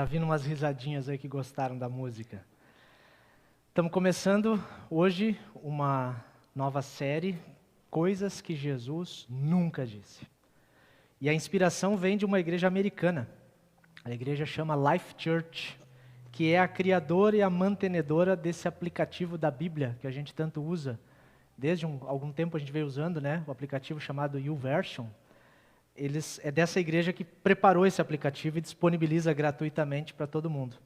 Já vi umas risadinhas aí que gostaram da música. Estamos começando hoje uma nova série, Coisas que Jesus Nunca Disse. E a inspiração vem de uma igreja americana. A igreja chama Life Church, que é a criadora e a mantenedora desse aplicativo da Bíblia que a gente tanto usa. Desde algum tempo a gente veio usando, né, o aplicativo chamado YouVersion. É dessa igreja que preparou esse aplicativo e disponibiliza gratuitamente para todo mundo.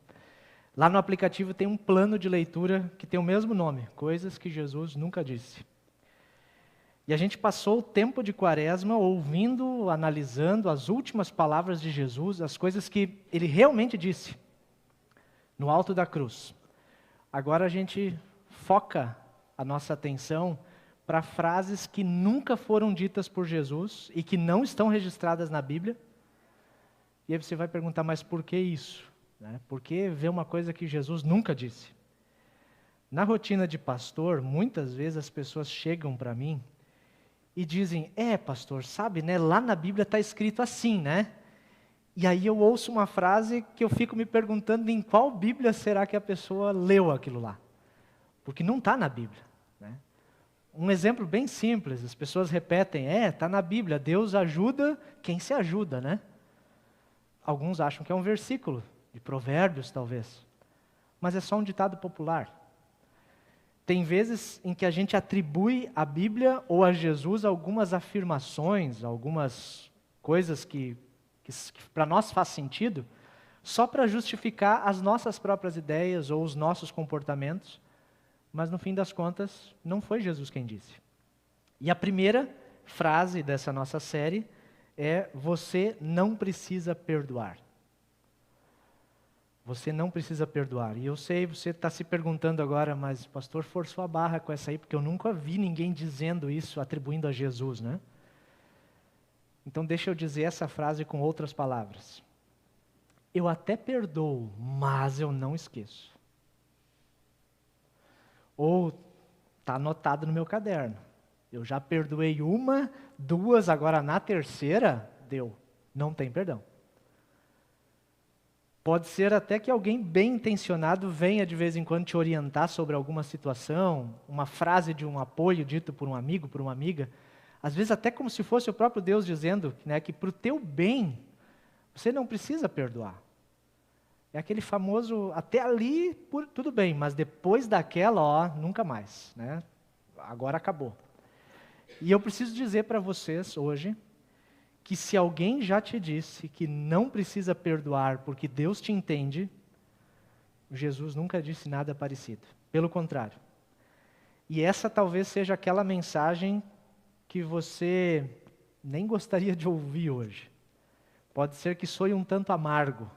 Lá no aplicativo tem um plano de leitura que tem o mesmo nome, Coisas que Jesus Nunca Disse. E a gente passou o tempo de Quaresma ouvindo, analisando as últimas palavras de Jesus, as coisas que ele realmente disse no alto da cruz. Agora a gente foca a nossa atenção para frases que nunca foram ditas por Jesus e que não estão registradas na Bíblia. E aí você vai perguntar, mas por que isso? Por que ver uma coisa que Jesus nunca disse? Na rotina de pastor, muitas vezes as pessoas chegam para mim e dizem, pastor, sabe, né, lá na Bíblia está escrito assim, né? E aí eu ouço uma frase que eu fico me perguntando em qual Bíblia será que a pessoa leu aquilo lá? Porque não está na Bíblia, né? Um exemplo bem simples, as pessoas repetem, está na Bíblia, Deus ajuda quem se ajuda, né? Alguns acham que é um versículo, de Provérbios talvez, mas é só um ditado popular. Tem vezes em que a gente atribui à Bíblia ou a Jesus algumas afirmações, algumas coisas que para nós faz sentido, só para justificar as nossas próprias ideias ou os nossos comportamentos, mas no fim das contas, não foi Jesus quem disse. E a primeira frase dessa nossa série é: você não precisa perdoar. Você não precisa perdoar. E eu sei, você está se perguntando agora, mas o pastor forçou a barra com essa aí, porque eu nunca vi ninguém dizendo isso, atribuindo a Jesus, né? Então deixa eu dizer essa frase com outras palavras. Eu até perdoo, mas eu não esqueço. Ou está anotado no meu caderno. Eu já perdoei uma, duas, agora na terceira, deu. Não tem perdão. Pode ser até que alguém bem intencionado venha de vez em quando te orientar sobre alguma situação, uma frase de um apoio dito por um amigo, por uma amiga, às vezes até como se fosse o próprio Deus dizendo, né, que para o teu bem, você não precisa perdoar. É aquele famoso, até ali, tudo bem, mas depois daquela, nunca mais, né? Agora acabou. E eu preciso dizer para vocês hoje, que se alguém já te disse que não precisa perdoar porque Deus te entende, Jesus nunca disse nada parecido. Pelo contrário. E essa talvez seja aquela mensagem que você nem gostaria de ouvir hoje. Pode ser que soe um tanto amargo.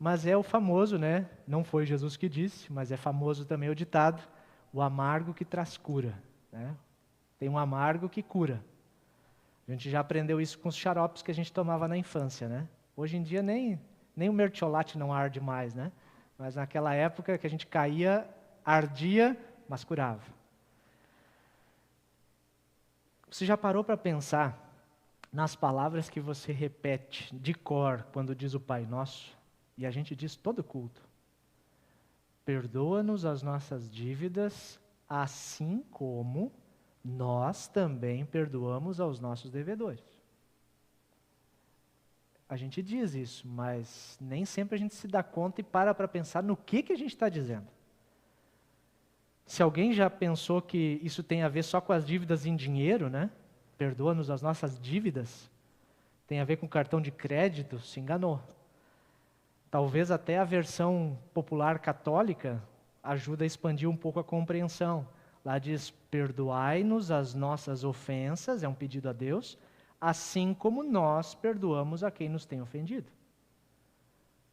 Mas é o famoso, né? Não foi Jesus que disse, mas é famoso também o ditado, o amargo que traz cura, né? Tem um amargo que cura. A gente já aprendeu isso com os xaropes que a gente tomava na infância, né? Hoje em dia nem o mertiolate não arde mais, né? Mas naquela época que a gente caía, ardia, mas curava. Você já parou para pensar nas palavras que você repete de cor quando diz o Pai Nosso? E a gente diz todo culto. Perdoa-nos as nossas dívidas, assim como nós também perdoamos aos nossos devedores. A gente diz isso, mas nem sempre a gente se dá conta e para pensar no que a gente está dizendo. Se alguém já pensou que isso tem a ver só com as dívidas em dinheiro, né? Perdoa-nos as nossas dívidas, tem a ver com cartão de crédito, se enganou. Talvez até a versão popular católica ajuda a expandir um pouco a compreensão. Lá diz, perdoai-nos as nossas ofensas, é um pedido a Deus, assim como nós perdoamos a quem nos tem ofendido.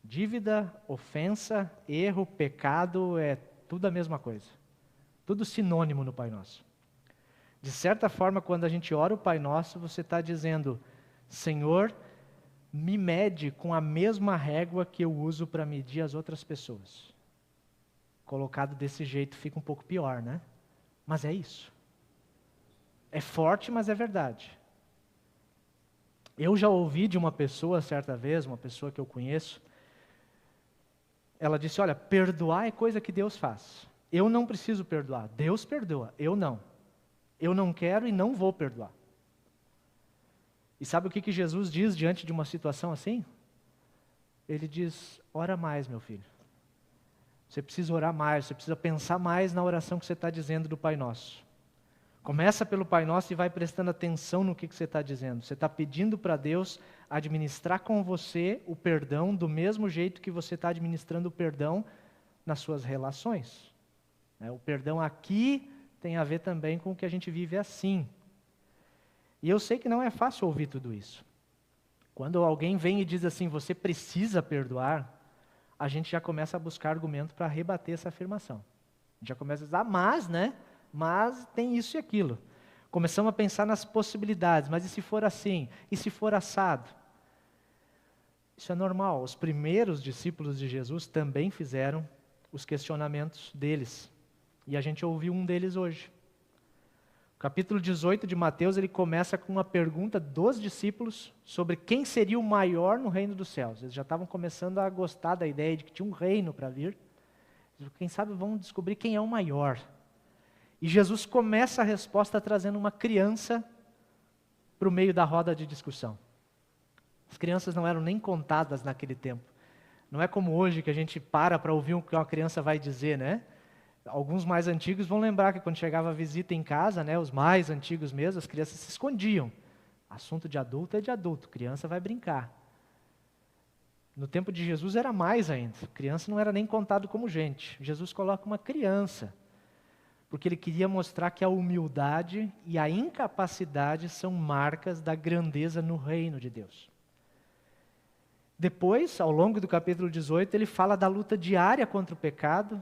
Dívida, ofensa, erro, pecado, é tudo a mesma coisa. Tudo sinônimo no Pai Nosso. De certa forma, quando a gente ora o Pai Nosso, você está dizendo, Senhor, me mede com a mesma régua que eu uso para medir as outras pessoas. Colocado desse jeito fica um pouco pior, né? Mas é isso. É forte, mas é verdade. Eu já ouvi de uma pessoa, certa vez, uma pessoa que eu conheço, ela disse, olha, perdoar é coisa que Deus faz. Eu não preciso perdoar, Deus perdoa, eu não. Eu não quero e não vou perdoar. E sabe o que Jesus diz diante de uma situação assim? Ele diz, ora mais, meu filho. Você precisa orar mais, você precisa pensar mais na oração que você está dizendo do Pai Nosso. Começa pelo Pai Nosso e vai prestando atenção no que você está dizendo. Você está pedindo para Deus administrar com você o perdão do mesmo jeito que você está administrando o perdão nas suas relações. O perdão aqui tem a ver também com o que a gente vive assim. E eu sei que não é fácil ouvir tudo isso. Quando alguém vem e diz assim, você precisa perdoar, a gente já começa a buscar argumento para rebater essa afirmação. A gente já começa a dizer, mas, né? Mas tem isso e aquilo. Começamos a pensar nas possibilidades, mas e se for assim? E se for assado? Isso é normal. Os primeiros discípulos de Jesus também fizeram os questionamentos deles. E a gente ouviu um deles hoje. O capítulo 18 de Mateus, ele começa com uma pergunta dos discípulos sobre quem seria o maior no reino dos céus. Eles já estavam começando a gostar da ideia de que tinha um reino para vir. Quem sabe vão descobrir quem é o maior. E Jesus começa a resposta trazendo uma criança para o meio da roda de discussão. As crianças não eram nem contadas naquele tempo. Não é como hoje que a gente para ouvir o que uma criança vai dizer, né? Alguns mais antigos vão lembrar que quando chegava a visita em casa, né, os mais antigos mesmo, as crianças se escondiam. Assunto de adulto é de adulto, criança vai brincar. No tempo de Jesus era mais ainda. Criança não era nem contado como gente. Jesus coloca uma criança, porque ele queria mostrar que a humildade e a incapacidade são marcas da grandeza no reino de Deus. Depois, ao longo do capítulo 18, ele fala da luta diária contra o pecado,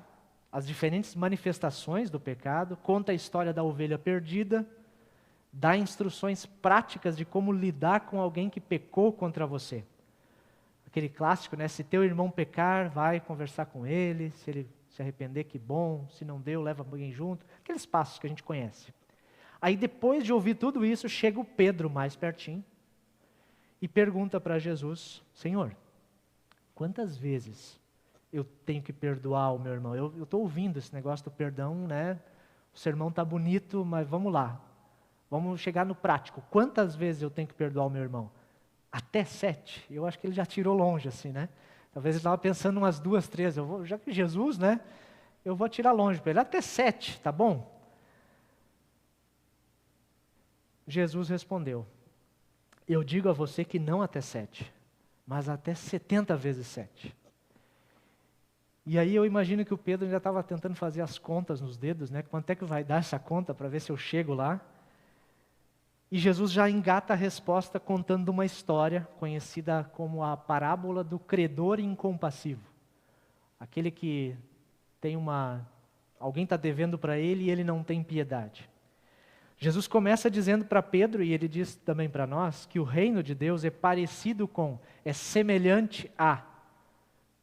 as diferentes manifestações do pecado, conta a história da ovelha perdida, dá instruções práticas de como lidar com alguém que pecou contra você. Aquele clássico, né? Se teu irmão pecar, vai conversar com ele, se ele se arrepender, que bom, se não deu, leva alguém junto. Aqueles passos que a gente conhece. Aí depois de ouvir tudo isso, chega o Pedro mais pertinho e pergunta para Jesus, Senhor, quantas vezes eu tenho que perdoar o meu irmão? Eu estou ouvindo esse negócio do perdão, né? O sermão está bonito, mas vamos lá. Vamos chegar no prático. Quantas vezes eu tenho que perdoar o meu irmão? Até 7. Eu acho que ele já tirou longe, assim, né? Talvez ele estava pensando umas 2, 3. Já que Jesus, né? Eu vou tirar longe para ele. Até 7, tá bom? Jesus respondeu, eu digo a você que não até 7, mas até 70 vezes 7. E aí eu imagino que o Pedro já estava tentando fazer as contas nos dedos, né? Quanto é que vai dar essa conta para ver se eu chego lá? E Jesus já engata a resposta contando uma história conhecida como a parábola do credor incompassivo. Aquele que tem alguém está devendo para ele e ele não tem piedade. Jesus começa dizendo para Pedro, e ele diz também para nós, que o reino de Deus é parecido com, é semelhante a.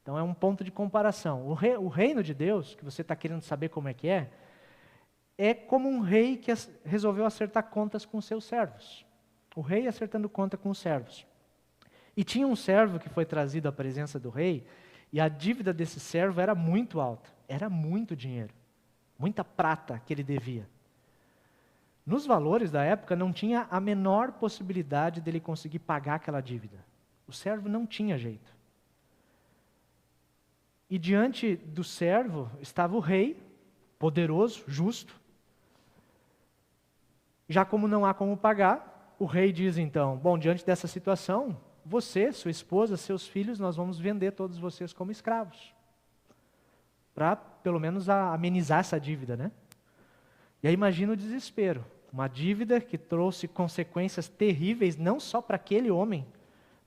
Então é um ponto de comparação. O reino de Deus, que você está querendo saber como é como um rei que resolveu acertar contas com os seus servos. O rei acertando conta com os servos. E tinha um servo que foi trazido à presença do rei, e a dívida desse servo era muito alta, era muito dinheiro, muita prata que ele devia. Nos valores da época não tinha a menor possibilidade dele conseguir pagar aquela dívida. O servo não tinha jeito. E diante do servo estava o rei, poderoso, justo. Já como não há como pagar, o rei diz então, bom, diante dessa situação, você, sua esposa, seus filhos, nós vamos vender todos vocês como escravos. Para, pelo menos, amenizar essa dívida, né? E aí imagina o desespero. Uma dívida que trouxe consequências terríveis, não só para aquele homem,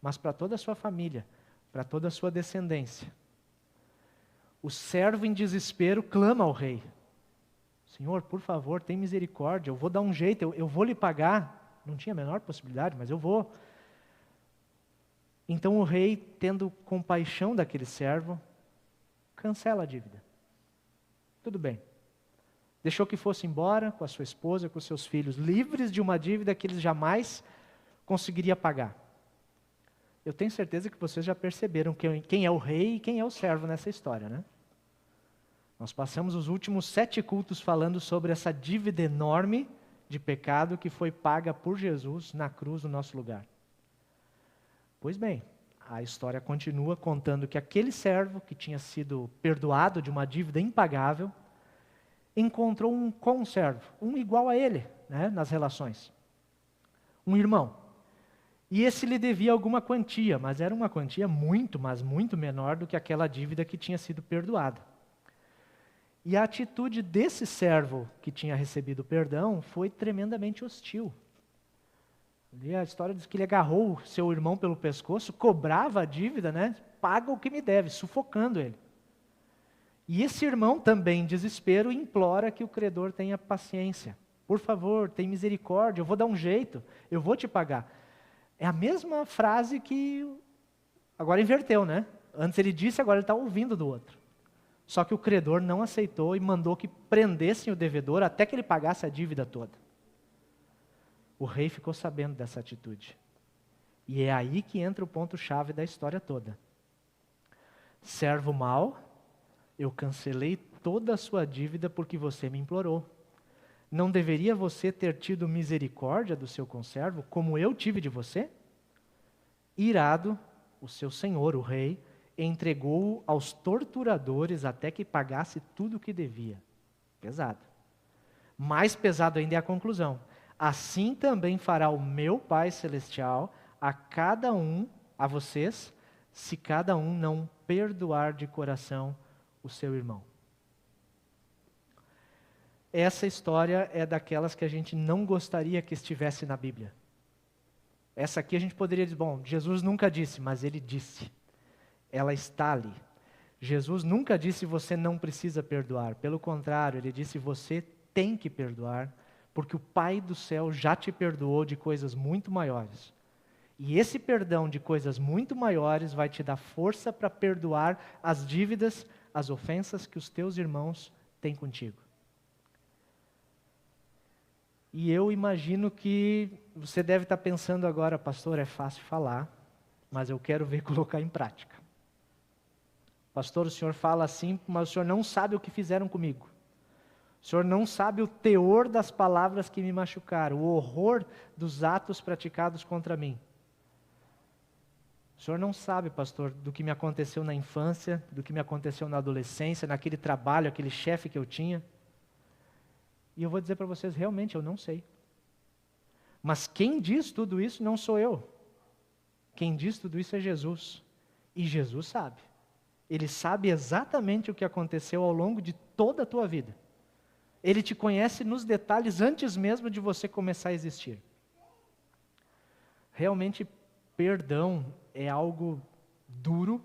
mas para toda a sua família, para toda a sua descendência. O servo em desespero clama ao rei. Senhor, por favor, tem misericórdia, eu vou dar um jeito, eu vou lhe pagar. Não tinha a menor possibilidade, mas eu vou. Então o rei, tendo compaixão daquele servo, cancela a dívida. Tudo bem. Deixou que fosse embora com a sua esposa, com os seus filhos, livres de uma dívida que eles jamais conseguiriam pagar. Eu tenho certeza que vocês já perceberam quem é o rei e quem é o servo nessa história, né? Nós passamos os últimos 7 cultos falando sobre essa dívida enorme de pecado que foi paga por Jesus na cruz no nosso lugar. Pois bem, a história continua contando que aquele servo que tinha sido perdoado de uma dívida impagável, encontrou um conservo, um igual a ele, né, nas relações. Um irmão. E esse lhe devia alguma quantia, mas era uma quantia muito, mas muito menor do que aquela dívida que tinha sido perdoada. E a atitude desse servo que tinha recebido perdão foi tremendamente hostil. E a história diz que ele agarrou seu irmão pelo pescoço, cobrava a dívida, né? Paga o que me deve, sufocando ele. E esse irmão também, em desespero, implora que o credor tenha paciência. Por favor, tem misericórdia, eu vou dar um jeito, eu vou te pagar. É a mesma frase que agora inverteu, né? Antes ele disse, agora ele está ouvindo do outro. Só que o credor não aceitou e mandou que prendessem o devedor até que ele pagasse a dívida toda. O rei ficou sabendo dessa atitude. E é aí que entra o ponto-chave da história toda. Servo mau, eu cancelei toda a sua dívida porque você me implorou. Não deveria você ter tido misericórdia do seu conservo, como eu tive de você? Irado, o seu senhor, o rei, entregou-o aos torturadores até que pagasse tudo o que devia. Pesado. Mais pesado ainda é a conclusão. Assim também fará o meu Pai Celestial a cada um, a vocês, se cada um não perdoar de coração o seu irmão. Essa história é daquelas que a gente não gostaria que estivesse na Bíblia. Essa aqui a gente poderia dizer, bom, Jesus nunca disse, mas ele disse. Ela está ali. Jesus nunca disse você não precisa perdoar. Pelo contrário, ele disse você tem que perdoar, porque o Pai do céu já te perdoou de coisas muito maiores. E esse perdão de coisas muito maiores vai te dar força para perdoar as dívidas, as ofensas que os teus irmãos têm contigo. E eu imagino que você deve estar pensando agora, pastor, é fácil falar, mas eu quero ver colocar em prática. Pastor, o senhor fala assim, mas o senhor não sabe o que fizeram comigo. O senhor não sabe o teor das palavras que me machucaram, o horror dos atos praticados contra mim. O senhor não sabe, pastor, do que me aconteceu na infância, do que me aconteceu na adolescência, naquele trabalho, aquele chefe que eu tinha. E eu vou dizer para vocês, realmente, eu não sei. Mas quem diz tudo isso não sou eu. Quem diz tudo isso é Jesus. E Jesus sabe. Ele sabe exatamente o que aconteceu ao longo de toda a tua vida. Ele te conhece nos detalhes antes mesmo de você começar a existir. Realmente, perdão é algo duro,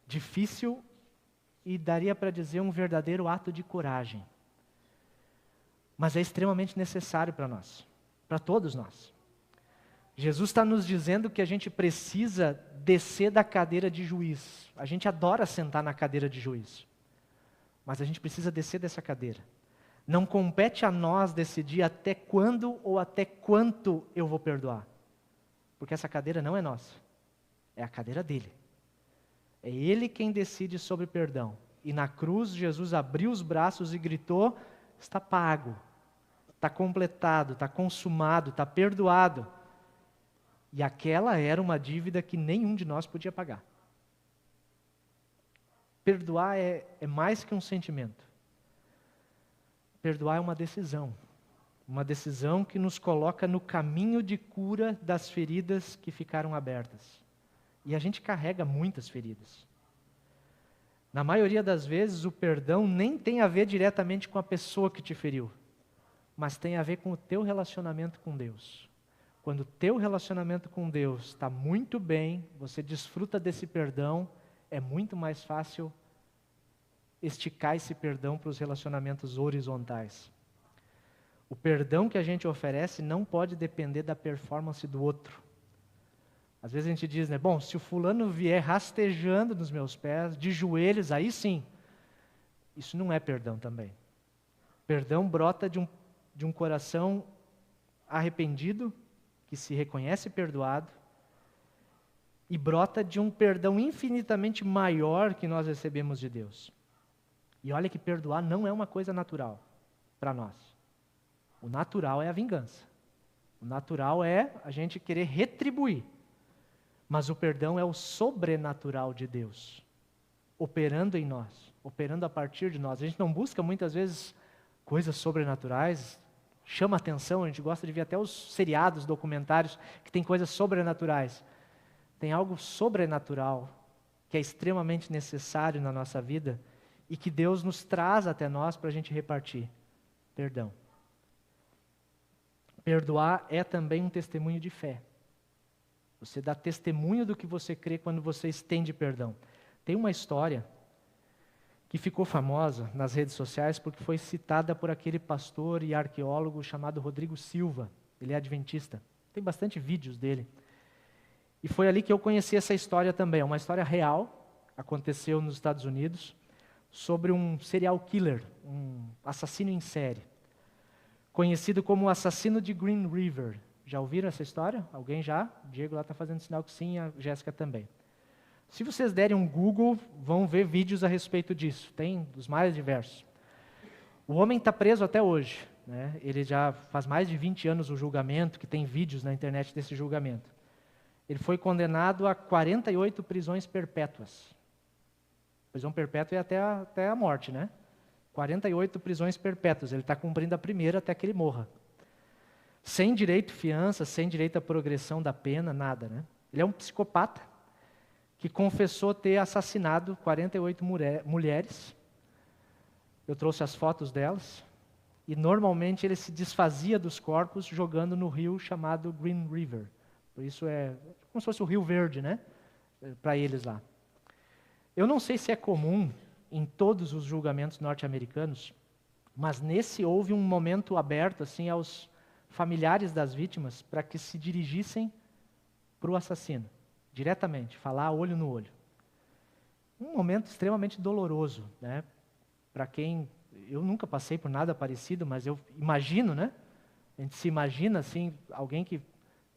difícil e daria para dizer um verdadeiro ato de coragem. Mas é extremamente necessário para nós, para todos nós. Jesus está nos dizendo que a gente precisa descer da cadeira de juiz. A gente adora sentar na cadeira de juiz, mas a gente precisa descer dessa cadeira. Não compete a nós decidir até quando ou até quanto eu vou perdoar. Porque essa cadeira não é nossa, é a cadeira dele. É ele quem decide sobre perdão. E na cruz, Jesus abriu os braços e gritou, está pago, está completado, está consumado, está perdoado. E aquela era uma dívida que nenhum de nós podia pagar. Perdoar é mais que um sentimento. Perdoar é uma decisão que nos coloca no caminho de cura das feridas que ficaram abertas. E a gente carrega muitas feridas. Na maioria das vezes, o perdão nem tem a ver diretamente com a pessoa que te feriu, mas tem a ver com o teu relacionamento com Deus. Quando o teu relacionamento com Deus está muito bem, você desfruta desse perdão, é muito mais fácil esticar esse perdão para os relacionamentos horizontais. O perdão que a gente oferece não pode depender da performance do outro. Às vezes a gente diz, né, bom, se o fulano vier rastejando nos meus pés, de joelhos, aí sim. Isso não é perdão também. Perdão brota de um coração arrependido, que se reconhece perdoado, e brota de um perdão infinitamente maior que nós recebemos de Deus. E olha que perdoar não é uma coisa natural para nós. O natural é a vingança. O natural é a gente querer retribuir. Mas o perdão é o sobrenatural de Deus, operando em nós, operando a partir de nós. A gente não busca muitas vezes coisas sobrenaturais, chama atenção, a gente gosta de ver até os seriados, documentários, que tem coisas sobrenaturais. Tem algo sobrenatural que é extremamente necessário na nossa vida e que Deus nos traz até nós para a gente repartir. Perdão. Perdoar é também um testemunho de fé. Você dá testemunho do que você crê quando você estende perdão. Tem uma história que ficou famosa nas redes sociais porque foi citada por aquele pastor e arqueólogo chamado Rodrigo Silva. Ele é adventista. Tem bastante vídeos dele. E foi ali que eu conheci essa história também. É uma história real, aconteceu nos Estados Unidos, sobre um serial killer, um assassino em série, conhecido como o assassino de Green River. Já ouviram essa história? Alguém já? O Diego lá está fazendo sinal que sim, a Jéssica também. Se vocês derem um Google, vão ver vídeos a respeito disso. Tem dos mais diversos. O homem está preso até hoje, né? Ele já faz mais de 20 anos o julgamento, que tem vídeos na internet desse julgamento. Ele foi condenado a 48 prisões perpétuas. Prisão perpétua é até a morte, né? 48 prisões perpétuas. Ele está cumprindo a primeira até que ele morra. Sem direito à fiança, sem direito à progressão da pena, nada, né? Ele é um psicopata que confessou ter assassinado 48 mulheres. Eu trouxe as fotos delas. E normalmente ele se desfazia dos corpos jogando no rio chamado Green River. Por isso é como se fosse o Rio Verde, né? Para eles lá. Eu não sei se é comum em todos os julgamentos norte-americanos, mas nesse houve um momento aberto assim aos familiares das vítimas para que se dirigissem para o assassino, diretamente, falar olho no olho. Um momento extremamente doloroso, né? Para quem, eu nunca passei por nada parecido, mas eu imagino, né? A gente se imagina assim, alguém que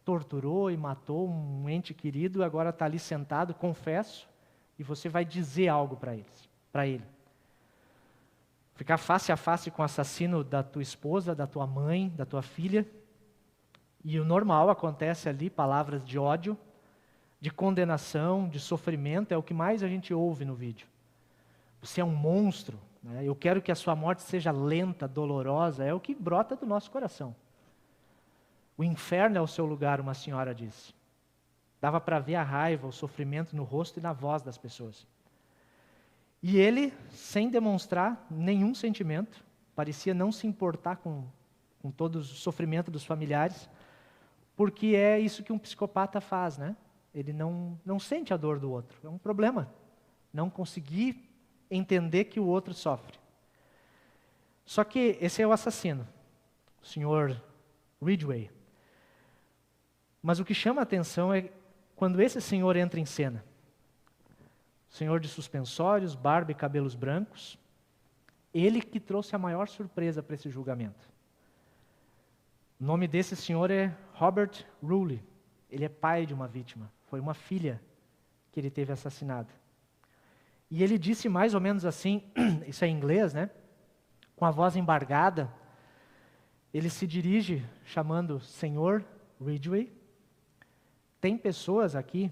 torturou e matou um ente querido, agora está ali sentado, confesso, e você vai dizer algo para ele. Ficar face a face com o assassino da tua esposa, da tua mãe, da tua filha. E o normal acontece ali, palavras de ódio, de condenação, de sofrimento, é o que mais a gente ouve no vídeo. Você é um monstro, né? Eu quero que a sua morte seja lenta, dolorosa, é o que brota do nosso coração. O inferno é o seu lugar, uma senhora disse. Dava para ver a raiva, o sofrimento no rosto e na voz das pessoas. E ele, sem demonstrar nenhum sentimento, parecia não se importar com todo o sofrimento dos familiares, porque é isso que um psicopata faz, né? Ele não sente a dor do outro. É um problema. Não conseguir entender que o outro sofre. Só que esse é o assassino, o Sr. Ridgway. Mas o que chama a atenção é quando esse senhor entra em cena. Senhor de suspensórios, barba e cabelos brancos, ele que trouxe a maior surpresa para esse julgamento. O nome desse senhor é Robert Rulli. Ele é pai de uma vítima. Foi uma filha que ele teve assassinada. E ele disse mais ou menos assim, isso é em inglês, né? Com a voz embargada, ele se dirige chamando Senhor Ridgway. Tem pessoas aqui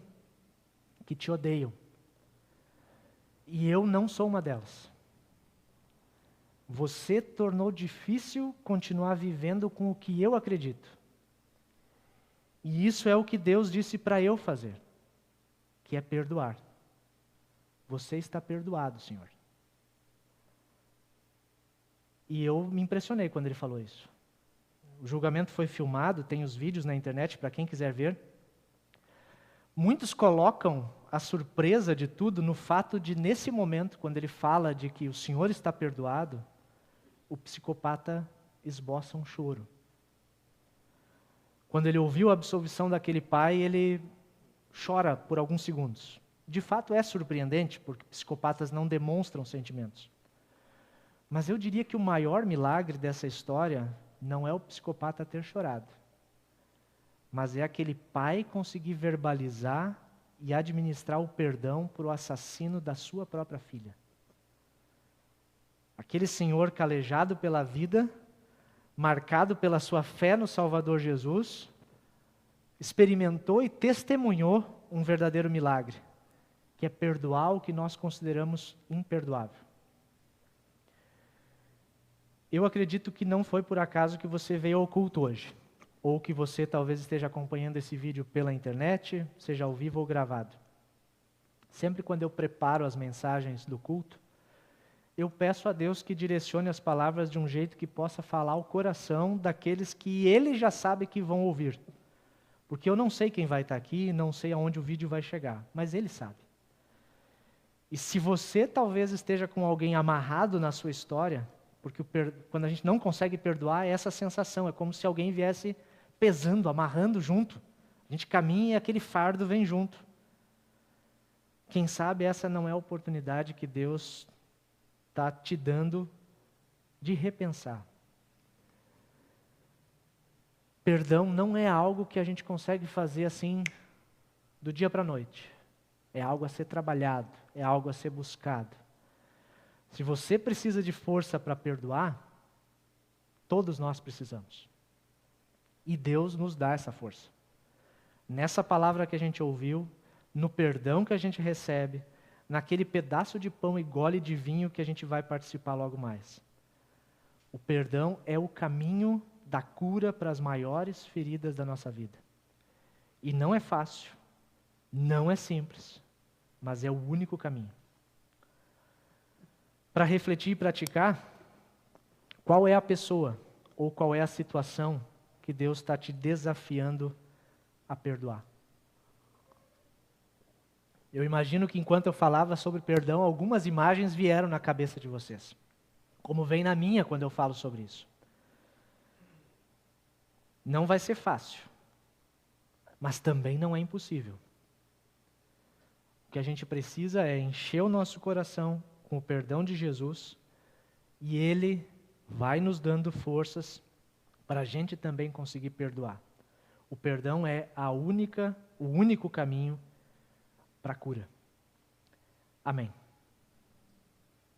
que te odeiam. E eu não sou uma delas. Você tornou difícil continuar vivendo com o que eu acredito. E isso é o que Deus disse para eu fazer, que é perdoar. Você está perdoado, Senhor. E eu me impressionei quando ele falou isso. O julgamento foi filmado, tem os vídeos na internet para quem quiser ver. Muitos colocam a surpresa de tudo no fato de, nesse momento, quando ele fala de que o Senhor está perdoado, o psicopata esboça um choro. Quando ele ouviu a absolvição daquele pai, ele chora por alguns segundos. De fato é surpreendente, porque psicopatas não demonstram sentimentos. Mas eu diria que o maior milagre dessa história não é o psicopata ter chorado, mas é aquele pai conseguir verbalizar e administrar o perdão para o assassino da sua própria filha. Aquele senhor calejado pela vida, marcado pela sua fé no Salvador Jesus, experimentou e testemunhou um verdadeiro milagre, que é perdoar o que nós consideramos imperdoável. Eu acredito que não foi por acaso que você veio ao culto hoje, ou que você talvez esteja acompanhando esse vídeo pela internet, seja ao vivo ou gravado. Sempre quando eu preparo as mensagens do culto, eu peço a Deus que direcione as palavras de um jeito que possa falar ao coração daqueles que Ele já sabe que vão ouvir. Porque eu não sei quem vai estar aqui, não sei aonde o vídeo vai chegar, mas Ele sabe. E se você talvez esteja com alguém amarrado na sua história, porque quando a gente não consegue perdoar, é essa sensação, é como se alguém viesse pesando, amarrando junto. A gente caminha e aquele fardo vem junto. Quem sabe essa não é a oportunidade que Deus está te dando de repensar. Perdão não é algo que a gente consegue fazer assim do dia para a noite. É algo a ser trabalhado, é algo a ser buscado. Se você precisa de força para perdoar, todos nós precisamos. E Deus nos dá essa força. Nessa palavra que a gente ouviu, no perdão que a gente recebe, naquele pedaço de pão e gole de vinho que a gente vai participar logo mais. O perdão é o caminho da cura para as maiores feridas da nossa vida. E não é fácil, não é simples, mas é o único caminho. Para refletir e praticar, qual é a pessoa ou qual é a situação que Deus está te desafiando a perdoar? Eu imagino que enquanto eu falava sobre perdão, algumas imagens vieram na cabeça de vocês, como vem na minha quando eu falo sobre isso. Não vai ser fácil, mas também não é impossível. O que a gente precisa é encher o nosso coração com o perdão de Jesus, e Ele vai nos dando forças para a gente também conseguir perdoar. O perdão é o único caminho para a cura. Amém.